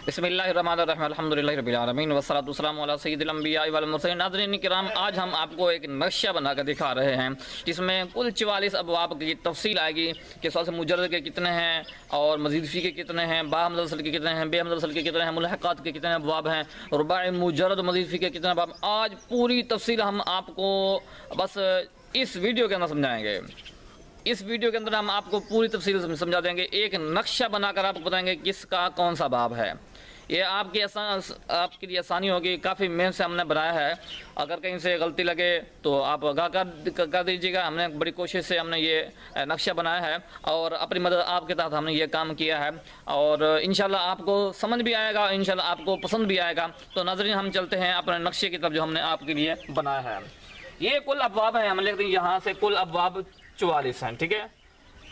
بسم اللہ الرحمن الرحیم الحمدللہ رب العالمین والصلاۃ والسلام علی سید الانبیاء والمرسلین۔ ناظرین کرام، آج ہم آپ کو ایک نقشہ بنا کر دکھا رہے ہیں جس میں کل 44 ابواب کی تفصیل آئے گی کہ سوال سے مجرد کے کتنے ہیں اور مزید فی کے کتنے ہیں، با حمزہ وصل کے کتنے ہیں، بے حمزہ وصل کے کتنے ہیں، ملحقات کے کتنے ابواب ہیں، رباعی مجرد مزید فی کے کتنے ابواب۔ آج پوری تفصیل ہم آپ کو بس اس ویڈیو کے اندر سمجھائیں گے۔ اس ویڈیو کے اندر ہم آپ کو پوری تفصیل سمجھا دیں گے، ایک نقشہ بنا کر آپ کو بتائیں گے کس کا کون سا باب ہے۔ یہ آپ کے لیے آسانی ہوگی، کافی محنت سے ہم نے بنایا ہے۔ اگر کہیں سے غلطی لگے تو آپ آگاہ کر دیجیے گا۔ ہم نے بڑی کوشش سے ہم نے یہ نقشہ بنایا ہے اور اپنی مدد آپ کے تحت ہم نے یہ کام کیا ہے، اور انشاءاللہ آپ کو سمجھ بھی آئے گا، انشاءاللہ آپ کو پسند بھی آئے گا۔ تو ناظرین، ہم چلتے ہیں اپنے نقشے کی طرف جو ہم نے آپ کے لیے بنایا ہے۔ یہ کل ابواب ہیں، ہم لکھتے ہیں یہاں سے کل ابواب 44 ہیں، ٹھیک ہے۔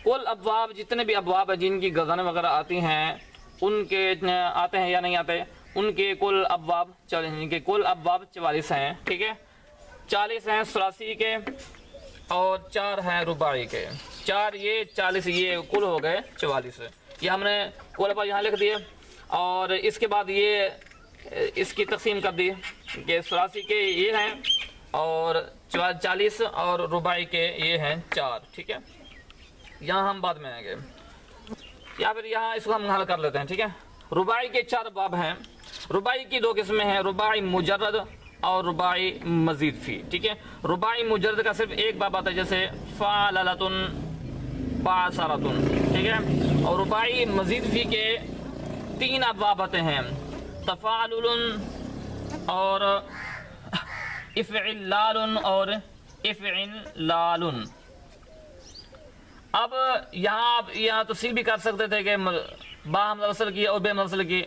کل ابواب، جتنے بھی ابواب ہیں جن کی گردانیں وغیرہ آتی ہیں، ان کے آتے ہیں یا نہیں آتے، ان کے کل ابواب 44 ہیں، ٹھیک ہے۔ 40 ہیں ثلاثی کے اور 4 ہیں رباعی کے۔ 4 یہ 40 یہ کل ہو گئے 44۔ یہ ہم نے کل ابواب یہاں لکھ دیے، اور اس کے بعد یہ اس کی تقسیم کر دی کہ ثلاثی کے یہ ہیں اور 40 اور رباعی کے یہ ہیں 4، ٹھیک ہے۔ یہاں ہم بعد میں آئیں گے، یا پھر یہاں اس کو ہم حل کر لیتے ہیں، ٹھیک ہے۔ رباعی کے 4 باب ہیں۔ رباعی کی 2 قسمیں ہیں، رباعی مجرد اور رباعی مزید فی، ٹھیک ہے۔ رباعی مجرد کا صرف ایک باب آتا ہے، جیسے فعللۃ بعثرۃ، ٹھیک ہے۔ اور رباعی مزید فی کے 3 ابواب آتے ہیں، تفاعل اور افعلال اور افعنلال۔ اب یہاں آپ تفصیل بھی کر سکتے تھے کہ با حمزہ وصل کی اور بے حمزہ وصل کی۔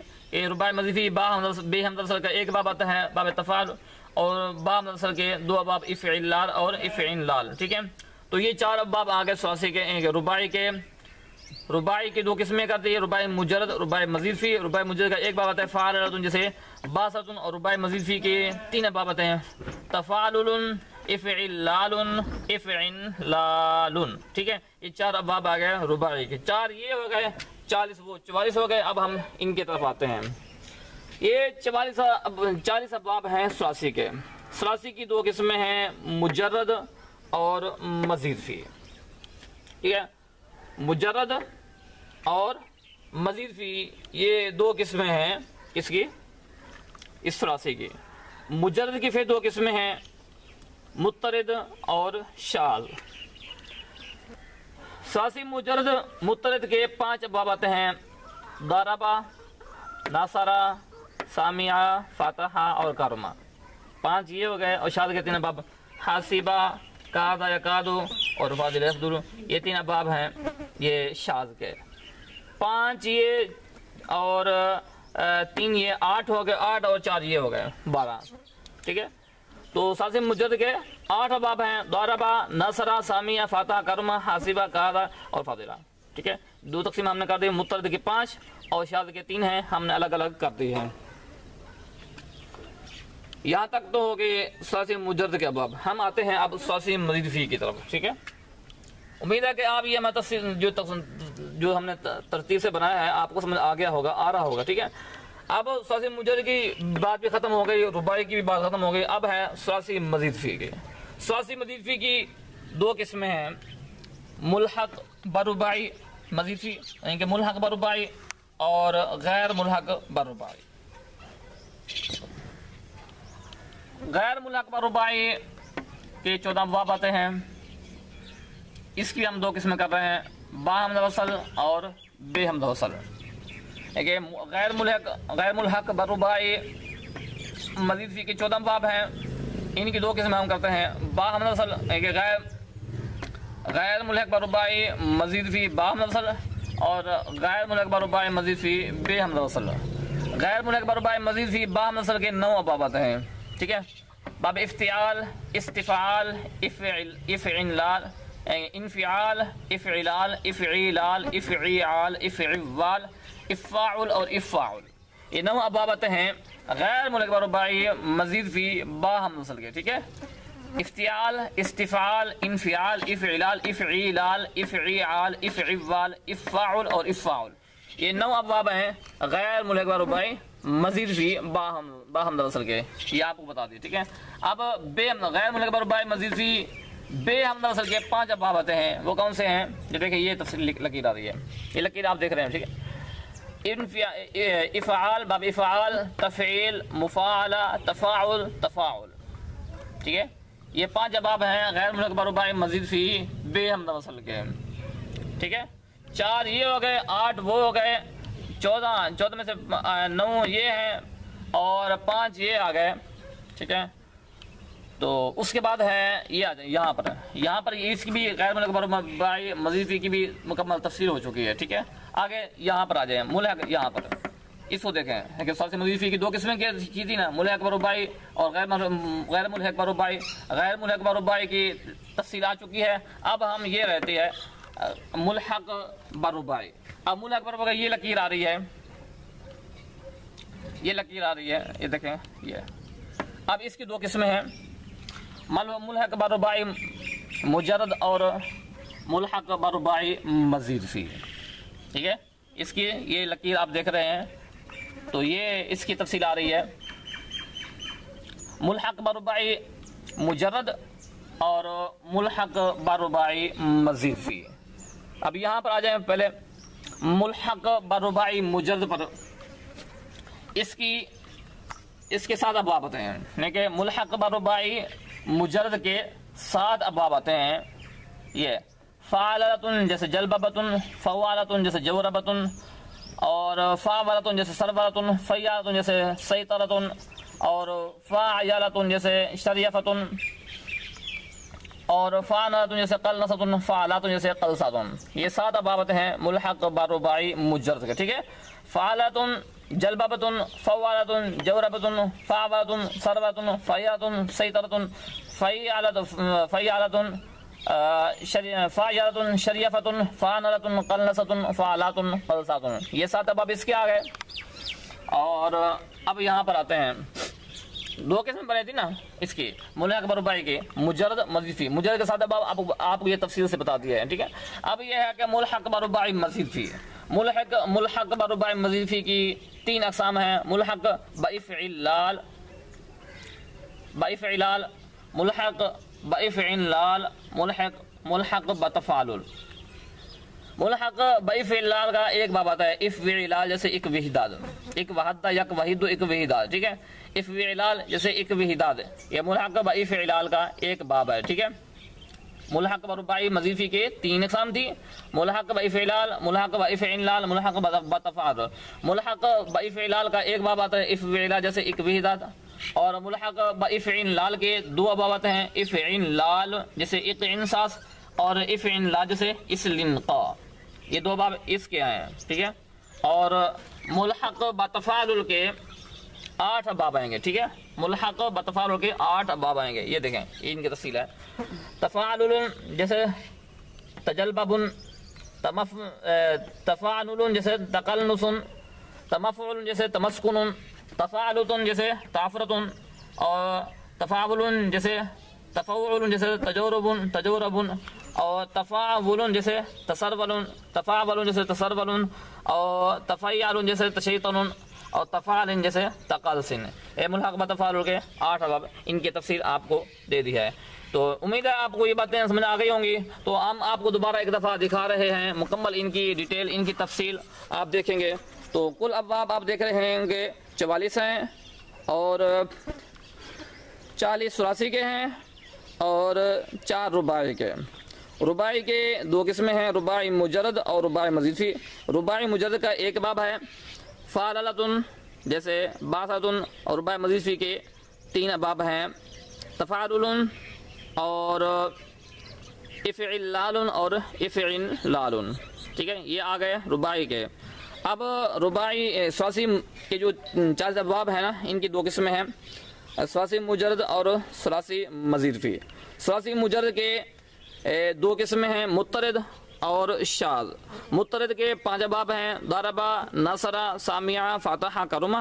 رباعی مزید فی بے حمزہ وصل کا ایک باب آتا ہے، باب تفاعل، اور با حمزہ وصل کے 2 ابواب افعلال اور افعنلال، ٹھیک ہے۔ تو یہ 4 ابواب آگے ثلاثی کے۔ رباعی کی 2 قسمیں کرتی ہے، رباعی مجرد، رباعی مزید فی۔ رباعی مجرد کا ایک باب آتا ہے فعللۃ جیسے بعثرۃ، اور رباعی مزید فی کے 3 ابواب آتے ہیں، تفاعل، افعلال، افعنلال، ٹھیک ہے۔ یہ 4 ابواب آ گئے رباعی کے۔ 4 یہ ہو گئے، 40 وہ 44 ہو گئے۔ اب ہم ان کی طرف آتے ہیں۔ یہ 40 ابواب ہیں ثلاثی کے۔ ثلاثی کی 2 قسمیں ہیں، مجرد اور مزید فی، ٹھیک ہے۔ مجرد اور مزید فی یہ 2 قسمیں ہیں اس کی، اس ثلاثی کی۔ مجرد کی پھر 2 قسمیں ہیں، مضطرد اور شاذ۔ ثلاثی مضطرد کے 5 ابواب آتے ہیں، ضربہ، نصرہ، سامعہ، فتحہ اور کرمہ۔ 5 یہ ہو گئے، اور شاذ کے 3 ابواب، حاسبہ، کاد یکاد اور فاضل یفضل۔ یہ 3 ابواب ہیں یہ شاذ کے۔ 5 یہ اور 3 یہ 8 ہو گئے، 8 اور 4 یہ ہو گئے 12، ٹھیک ہے۔ تو ثلاثی مجرد کے 8 ابواب ہیں، ضربہ، نصرہ، سامعہ، فتحہ، کرمہ، حاسبہ، کاد اور فاضلہ، ٹھیک ہے۔ 2 تقسیم ہم نے کر دی، مضطرد کے 5 اور شاذ کے 3 ہیں، ہم نے الگ الگ کر دی ہیں۔ یہاں تک تو ہو گئے ثلاثی مجرد کے ابواب۔ ہم آتے ہیں اب ثلاثی مزید فی کی طرف، ٹھیک ہے۔ امید ہے کہ آپ یہ جو ہم نے ترتیب سے بنایا ہے آپ کو سمجھ آ رہا ہوگا، ٹھیک ہے۔ اب ثلاثی مجرد کی بات بھی ختم ہو گئی، رباعی کی بھی بات ختم ہو گئی، اب ہے ثلاثی مزید فی کی۔ ثلاثی مزید فی کی 2 قسمیں ہیں، ملحق برباعی مزید فی، یعنی کہ ملحق برباعی اور غیر ملحق برباعی۔ غیر ملحق برباعی کے 14 ابواب آتے ہیں، اس کی ہم 2 قسمیں کر رہے ہیں، با حمزہ وصل اور بے حمزہ وصل۔ غیر ملحق برباعی مزید فی کے 14 ابواب ہیں، ان کی 2 قسمیں ہم کرتے ہیں، با حمزہ وصل، غیر ملحق برباعی مزید فی با حمزہ وصل، اور غیر ملحق برباعی مزید فی بے حمزہ وصل۔ غیر ملحق برباعی مزید فی با حمزہ وصل کے 9 ابواب آتے ہیں، ٹھیک ہے۔ باب افتعال، استفعال، افعنلال، انفعال، افعلال، افعیلال، افعیعال، افعوال، افاعل اور افاعل۔ یہ 9 ابواب آتے ہیں غیر ملحق برباعی مزید فی با حمزہ وصل کے، ٹھیک ہے۔ افتعال، استفعال، انفعال، افعلال، افعیلال، افعیعال، افعوال، افاعل اور افاعل۔ یہ 9 ابواب ہیں غیر ملحق بہ رباعی مزید فی با حمزہ وصل کے، یہ آپ کو بتا دی، ٹھیک ہے۔ اب بے غیر ملحق بہ رباعی مزید فی بے حمزہ وصل کے 5 ابواب آتے ہیں، وہ کون سے ہیں؟ یہ دیکھیں، یہ تفصیل لکیر آ رہی ہے، یہ لکیر آپ دیکھ رہے ہیں، ٹھیک ہے۔ افعال، باب افعال، تفعیل، مفاعلہ، تفاعل، تفاعل، ٹھیک ہے۔ یہ 5 ابواب ہیں غیر ملحق بہ رباعی مزید فی بے حمزہ وصل کے، ٹھیک ہے۔ 4 یہ ہو گئے، 8 وہ ہو گئے، 14 میں سے 9 یہ ہیں اور 5 یہ آ گئے، ٹھیک ہے۔ تو اس کے بعد ہے یہ آ جائیں یہاں پر اس کی بھی غیر ملحق بہ رباعی مزید فی کی بھی مکمل تفصیل ہو چکی ہے، ٹھیک ہے۔ آگے یہاں پر آ جائیں ملحق، یہاں پر اس کو دیکھیں کہ سلسی مزید فی کی 2 قسمیں کی تھی نا، ملحق بہ رباعی اور غیر ملحق بہ رباعی۔ غیر ملحق بہ رباعی کی تفصیل آ چکی ہے، اب ہم یہ رہتی ہے ملحق بہ رباعی۔ اب ملحق بہ رباعی یہ لکیر آ رہی ہے، یہ لکیر آ رہی ہے، یہ دیکھیں یہ۔ اب اس کی 2 قسمیں ہیں، ملحق بہ رباعی مجرد اور ملحق بہ رباعی مزید فی، ٹھیک ہے۔ اس کی یہ لکیر آپ دیکھ رہے ہیں، تو یہ اس کی تفصیل آ رہی ہے، ملحق بہ رباعی مجرد اور ملحق بہ رباعی مزید فی۔ اب یہاں پر آ جائیں پہلے ملحق بہ رباعی مجرد پر، اس کے 7 ابواب آتے ہیں، یعنی کہ ملحق بہ رباعی مجرد کے 7 ابواب آتے ہیں۔ یہ فعالتن جیسے جلببتن، فوالتن جیسے جوربتن، اور فاولتن جیسے سرورتن، فیالتن جیسے سیطرتن، اور فاعیالتن جیسے شریفتن، اور فاناتن جیسے قلنستن، فعالاتن جیسے قلصاتن۔ یہ 7 ابواب ہیں ملحق بہ رباعی مجرد کے، ٹھیک ہے۔ فعالتن، جلببتن، فوالتن، جوربتن، فاولتن، سرورتن، فیالتن، سیطرتن، فیالتن، فاعلۃ، شریفۃ، فانلۃ، قلنصۃ، فعالات، قلصات، یہ 7 ابواب اس کے آ گئے۔ اور اب یہاں پر آتے ہیں 2 قسم بنی تھی نا اس کی ملحق بہ رباعی کی، مجرد مزید فی۔ مجرد کے 7 ابواب آپ کو یہ تفصیل سے بتا دیا ہے، ٹھیک ہے۔ اب یہ ہے کہ ملحق بہ رباعی مزید فی، ملحق بہ رباعی مزید فی کی 3 اقسام ہیں، ملحق بافعلال، ملحق بافعلال، ملحق بتفاعل۔ ملحق بافعلال کا ایک باب آتا ہے افعلال جیسے ایک وحداد، ایک وحدہ، یک وحید، ایک وحداد، ٹھیک ہے۔ افعلال جیسے ایک وحداد، یہ ملحق بافعلال کا ایک باب ہے، ٹھیک ہے۔ ملحق بہ رباعی مزید فی کے 3 اقسام تھی، ملحق بافعلال، ملحق بافعلال، ملحق بتفاعل۔ ملحق بافعلال کا ایک باب آتا ہے افعلال جیسے ایک وحداد، اور ملحق بافعلال کے 2 ابواب آتے ہیں، افعلال جیسے اقنصاص اور افعلال جیسے اسلنقا، یہ 2 باب اس کے ہیں، ٹھیک ہے۔ اور ملحق بتفاعل کے 8 ابواب آئیں گے، ٹھیک ہے۔ ملحق بتفاعل کے 8 ابواب آئیں گے، یہ دیکھیں ان کی تفصیل ہے۔ تفاعل جیسے تجلبب، تفاعل جیسے تقلنص، تمفعل جیسے تمسکن، تفاعلۃ جیسے تعفرۃ، اور تفاعل جیسے تفاعل جیسے تجورب، اور تفاعل جیسے تفاعل جیسے تسرول، اور تفیعل جیسے تشیطن، اور تفاعل جیسے تقلصن۔ اے ملحق بتفاعل کے 8 ابواب، ان کی تفصیل آپ کو دے دی ہے۔ تو امید ہے آپ کو یہ باتیں سمجھ آ گئی ہوں گی، تو ہم آپ کو دوبارہ ایک دفعہ دکھا رہے ہیں مکمل ان کی ڈیٹیل، ان کی تفصیل آپ دیکھیں گے۔ تو کل ابواب آپ دیکھ رہے ہیں کہ 44 ہیں، اور 40 ثلاثی کے ہیں، اور 4 رباعی کے۔ رباعی کے 2 قسمیں ہیں، رباعی مجرد اور رباعی مزید فی۔ رباعی مجرد کا ایک باب ہے فعلۃ جیسے باثۃ، اور رباعی مزید فی کے 3 ابواب ہیں، تفاعل اور افعلال اور افعلال، ٹھیک ہے۔ یہ آ گئے رباعی کے۔ اب رباعی ثلاثی کے جو 4 ابواب ہیں نا، ان کی 2 قسمیں ہیں، ثلاثی مجرد اور ثلاثی مزید فی۔ ثلاثی مجرد کے 2 قسمیں ہیں، مضطرد اور شاذ۔ مضطرد کے 5 ابواب ہیں، ضربہ، نصر، سامع، فتح، کرم،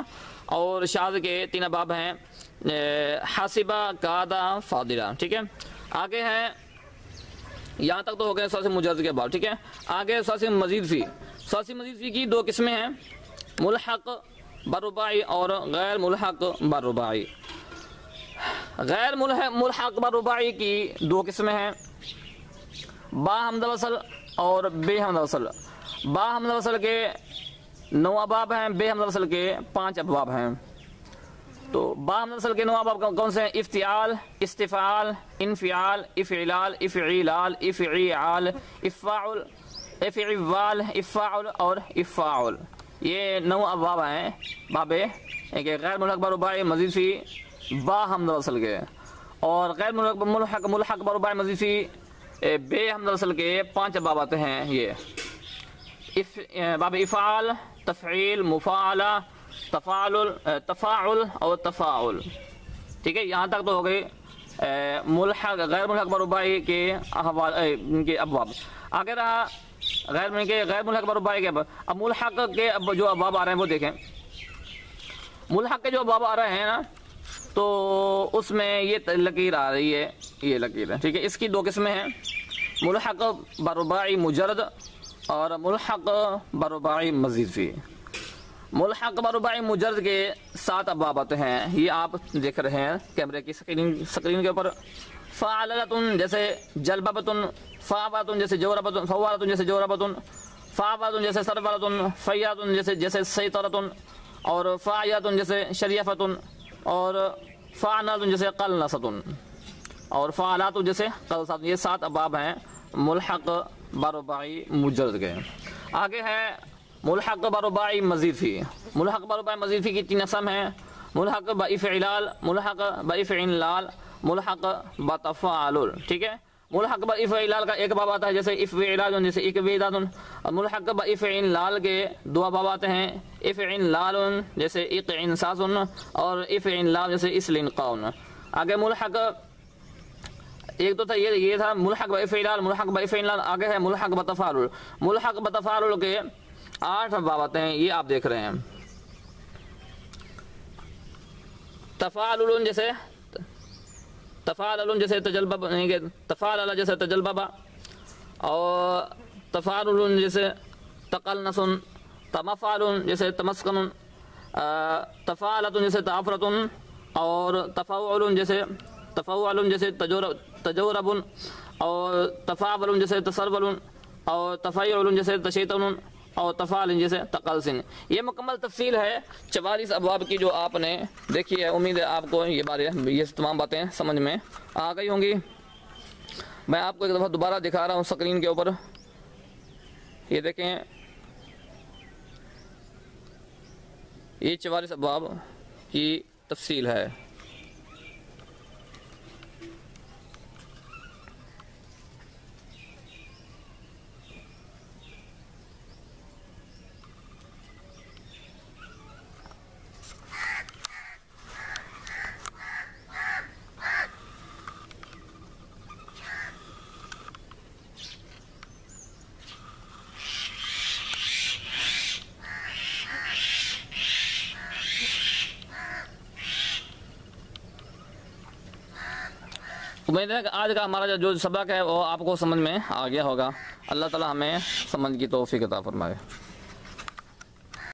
اور شاذ کے 3 ابواب ہیں، حاسبہ، کادا، فاضلہ، ٹھیک ہے۔ آگے ہے، یہاں تک تو ہو گئے ثلاثی مجرد کے ابواب، ٹھیک ہے۔ آگے ثلاثی مزید فی۔ ثلاثی مزید فی کی دو قسمیں ہیں، ملحق برباعی اور غیر ملحق برباعی۔ غیر ملحق برباعی کی دو قسمیں ہیں، با حمزہ وصل اور بے حمزہ وصل۔ با حمزہ وصل کے 9 ابواب ہیں، بے حمزہ وصل کے 5 ابواب ہیں۔ تو با حمزہ وصل کے 9 ابواب کون سے ہیں؟ افتعال، استفعال، انفعال، افعلال، افعیلال، افعیعال، افاعل، افعوال، افاعل اور افاعل۔ یہ 9 ابواب ہیں باب غیر ملحق برباعی مزید فی با حمزہ وصل کے، اور غیر ملحق برباعی مزید فی بے حمزہ وصل کے 5 ابواب ہیں۔ یہ باب افعال، تفعیل، مفاعلہ، تفاعل اور تفاعل۔ ٹھیک ہے، یہاں تک تو ہو گئے غیر ملحق برباعی کے ابواب۔ آگے رہا غیر ملحق برباعی کے ابواب۔ اب ملحق کے جو ابواب آ رہے ہیں وہ دیکھیں۔ ملحق کے جو ابواب آ رہے ہیں نا، تو اس میں یہ لکیر آ رہی ہے، یہ لکیر ہے، ٹھیک ہے۔ اس کی دو قسمیں ہیں، ملحق برباعی مجرد اور ملحق برباعی مزید فی۔ ملحق برباعی مجرد کے 7 ابواب آتے ہیں، یہ آپ دیکھ رہے ہیں کیمرے کی سکرین کے اوپر۔ فعلتن جیسے جلببتن، فعبتن جیسے جوربتن، فوالتن جیسے جوربتن، فعبتن جیسے سربلتن، فیاتن جیسے سیطرتن، اور فعیاتن جیسے شریفتن، اور فعناتن جیسے قلنستن، اور فعلاتن جیسے قلصاتن۔ یہ 7 ابواب ہیں ملحق برباعی مجرد کے۔ آگے ہے ملحق برباعی مزید فی۔ ملحق برباعی مزید فی کی 3 اقسام ہیں، ملحق بافعلال، ملحق بافعلال، ملحق بتفاعل۔ ٹھیک ہے، ملحق بافعلال کا 1 باب آتا ہے جیسے افعلال جیسے اکویداد، اور ملحق بافعلال کے 2 باب آتے ہیں، افعلال جیسے اقعنصاص اور افعلال جیسے اسلنقاء۔ آگے ملحق ایک تو تھا یہ تھا ملحق بافعلال، ملحق بافعلال۔ آگے ہے ملحق بتفاعل۔ ملحق بتفاعل کے 8 باب آتے ہیں، یہ آپ دیکھ رہے ہیں۔ تفاعل جیسے تجلبب، تفاعل جیسے تجلبب، اور تفاعل جیسے تقلنس، تمفعل جیسے تمسکن، تفاعلۃ جیسے تعفرۃ، اور تفاعل جیسے تجورب، اور تفاعل جیسے تسرول، اور تفاعل جیسے تشیطن، اور تفاعل جیسے تقلصن۔ یہ مکمل تفصیل ہے 44 ابواب کی جو آپ نے دیکھی ہے۔ امید ہے آپ کو یہ تمام باتیں سمجھ میں آ گئی ہوں گی۔ میں آپ کو ایک دفعہ دوبارہ دکھا رہا ہوں سکرین کے اوپر، یہ دیکھیں، یہ 44 ابواب کی تفصیل ہے۔ امید ہے کہ آج کا ہمارا جو سبق ہے وہ آپ کو سمجھ میں آ گیا ہوگا۔ اللہ تعالی ہمیں سمجھ کی توفیق عطا فرمائے۔